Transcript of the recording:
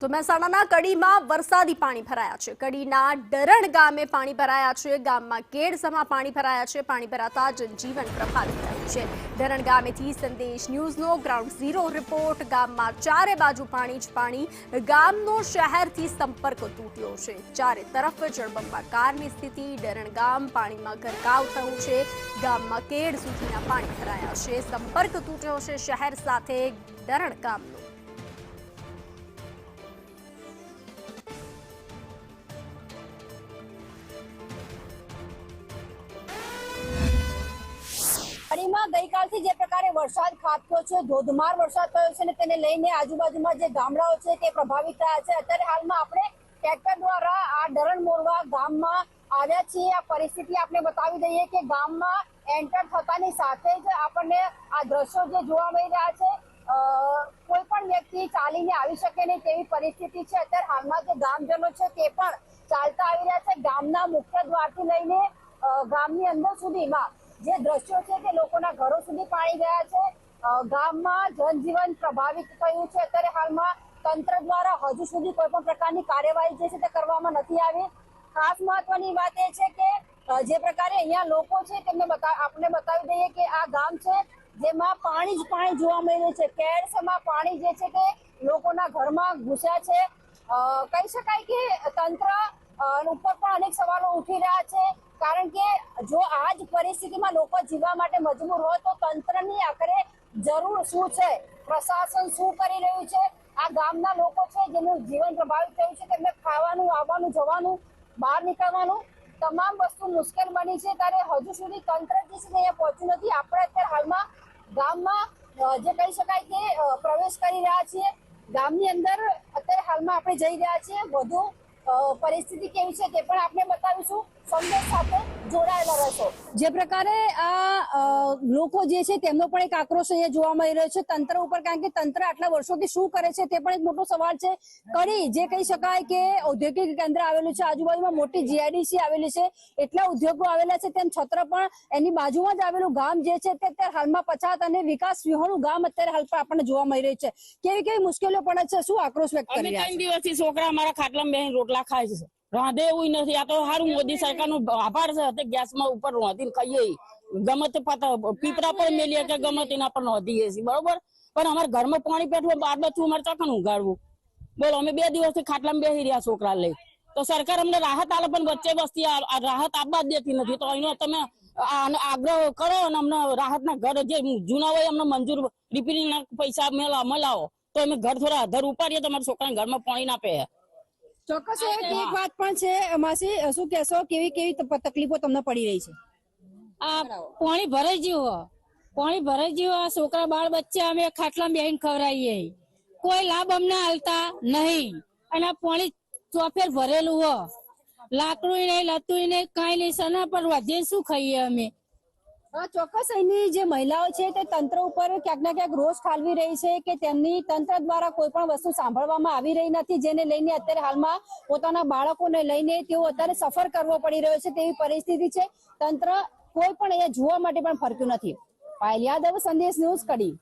તો મહેસાણાના કડીમાં વરસાદી પાણી ભરાયા છે। કડીના ડરણ ગામે પાણી ભરાયા છે। ગામમાં કેડસમા પાણી ભરાયા છે। પાણી ભરાતા જનજીવન પ્રભાવિત થયું છે। ડરણ ગામેથી સંદેશ ન્યૂઝનો ગ્રાઉન્ડ ઝીરો રિપોર્ટ। ગામમાં ચારે બાજુ પાણી જ પાણી। ગામનો શહેરથી સંપર્ક તૂટ્યો છે। ચારે તરફ જળબંબાકારની સ્થિતિ। ડરણ ગામ પાણીમાં ગરકાવ થયું છે। ગામમાં કેડ સુધીના પાણી ભરાયા છે। સંપર્ક તૂટ્યો છે શહેર સાથે ડરણ ગામનો। કડીમાં ગઈકાલથી જે પ્રકારે વરસાદ ખાબક્યો છે, ધોધમાર વરસાદ થયો છે, તેને લઈને આજુબાજુમાં જે ગામડાઓ છે તે પ્રભાવિત થયા છે। અત્યારે હાલમાં આપણે ટ્રેક્ટર દ્વારા આ ડરણ મોરવા ગામમાં આવ્યા છીએ। આ પરિસ્થિતિ આપણે બતાવી દઈએ કે ગામમાં એન્ટર થતાની સાથે જ આપણને આ દ્રશ્યો જે જોવા મળી રહ્યા છે, કોઈ પણ વ્યક્તિ ચાલીને આવી શકે નહીં તેવી પરિસ્થિતિ છે। અત્યારે હાલમાં જે ગામજનો છે તે પણ ચાલતા આવી રહ્યા છે। ગામના મુખ્ય દ્વારથી લઈને ગામની અંદર સુધીમાં જે દ્રશ્યો છે તે લોકોના ઘરો સુધી પાણી ગયા છે। ગામમાં જનજીવન પ્રભાવિત થયું છે। અત્યારે હાલમાં તંત્ર દ્વારા હજુ સુધી કોઈ પણ પ્રકારની કાર્યવાહી જે છે તે કરવામાં નથી આવી। ખાસ મહત્વની વાત એ છે કે જે પ્રકારે અહીંયા લોકો છે તેમને આપણે બતાવી દઈએ કે આ ગામ છે જેમાં પાણી જ પાણી જોવા મળી રહ્યું છે। કેડસમાં પાણી જે છે તે લોકોના ઘરમાં ઘૂસ્યા છે। કહી શકાય કે તંત્ર ઉપર પણ અનેક સવાલો ઉઠી રહ્યા છે, કારણ કે જો આ જ પરિસ્થિતિમાં લોકો જીવવા માટે મજબૂર હોય તો તંત્રની આખરે જરૂર શું છે, પ્રશાસન શું કરી રહ્યું છે। આ ગામના લોકો છે જેનું જીવન પ્રભાવિત થયું છે, તેમને ખાવાનું, આવવાનું, જવાનું, બહાર નીકળવાનું તમામ વસ્તુ મુશ્કેલ બની છે, ત્યારે હજુ સુધી તંત્ર જે છે અહીંયા પહોંચ્યું નથી। આપણે અત્યારે હાલમાં ગામમાં જે કહી શકાય કે પ્રવેશ કરી રહ્યા છીએ। ગામની અંદર અત્યારે હાલમાં આપણે જઈ રહ્યા છીએ। વધુ પરિસ્થિતિ કેવી છે તે પણ આપણે બતાવીશું। સંદેશ સાથે જોડાયેલા રહેશો। જે પ્રકારે આ લોકો જે છે તેમનો પણ એક આક્રોશ અહીંયા જોવા મળી રહ્યો છે તંત્ર ઉપર, કારણ કે તંત્ર આટલા વર્ષોથી શું કરે છે તે પણ એક મોટો સવાલ છે। કડી જે કહી શકાય કે ઔદ્યોગિક કેન્દ્ર આવેલું છે, આજુબાજુમાં મોટી જીઆઈડીસી આવેલી છે, એટલા ઉદ્યોગો આવેલા છે, તેમ છતાં પણ એની બાજુમાં જ આવેલું ગામ જે છે તે અત્યારે હાલમાં પછાત અને વિકાસ વિહોણું ગામ અત્યારે હાલ પર આપણને જોવા મળી રહ્યું છે। કેવી કેવી મુશ્કેલીઓ પડે છે, શું આક્રોશ વ્યક્ત કરી રહ્યા છે? 3 દિવસથી છોકરા અમારા ખાટલામાં બેસીને રોટલા ખાય છે, રાંધે એવું નથી। આ તો સારું મોદી સરકાર નો આભાર છે, ગેસમાં ઉપર રાંધીને ખાઈએ, ગમે તે પીપરા પર મેલીએ કે ગમે તેના પર રાંધીએ છીએ, બરોબર। પણ અમારા ઘરમાં પાણી પેટવું, બાર બચ્ચું અમારે ચાકણ ઉગાડવું, બોલો। અમે 2 દિવસથી ખાટલામાં બેસી રહ્યા છોકરા લઈ, તો સરકાર અમને રાહત આલે, પણ વચ્ચે વસ્તી રાહત આપવા જ દેતી નથી। તો એનો તમે આગ્રહ કરો અને અમને રાહતના ઘર જે જૂના હોય અમને મંજૂર રિપેરિંગ ના પૈસા મલાવો, તો અમે ઘર થોડા અધર ઉપાડીએ તો અમારા છોકરાને ઘરમાં પાણી ના પે। ચોક્કસ એક વાત પણ છે માસી, શું કહેશો, કેવી કેવી તકલીફો તમને પડી રહી છે? આ પાણી ભરાઈ ગયું, પાણી ભરાઈ ગયું। આ છોકરા બાળ બચ્ચા અમે ખાટલા બેહીને ખવડાવીએ, કોઈ લાભ અમને હાલતા નહીં। અને આ પાણી ચોફેર ભરેલું હો, લાકડું નહીં, લતું નહીં, કઈ નહીં, સના પર વધીને શું ખાઈએ અમે? ચોક્કસ અહીંની જે મહિલાઓ છે તે તંત્ર ઉપર ક્યાંક ને ક્યાંક રોષ ઠાલવી રહી છે કે તેમની તંત્ર દ્વારા કોઈ પણ વસ્તુ સાંભળવામાં આવી રહી નથી, જેને લઈને અત્યારે હાલમાં પોતાના બાળકોને લઈને તેઓ અત્યારે સફર કરવો પડી રહ્યો છે તેવી પરિસ્થિતિ છે। તંત્ર કોઈ પણ અહીંયા જોવા માટે પણ ફરતું નથી। પાયલ યાદવ, સંદેશ ન્યૂઝ, કડી।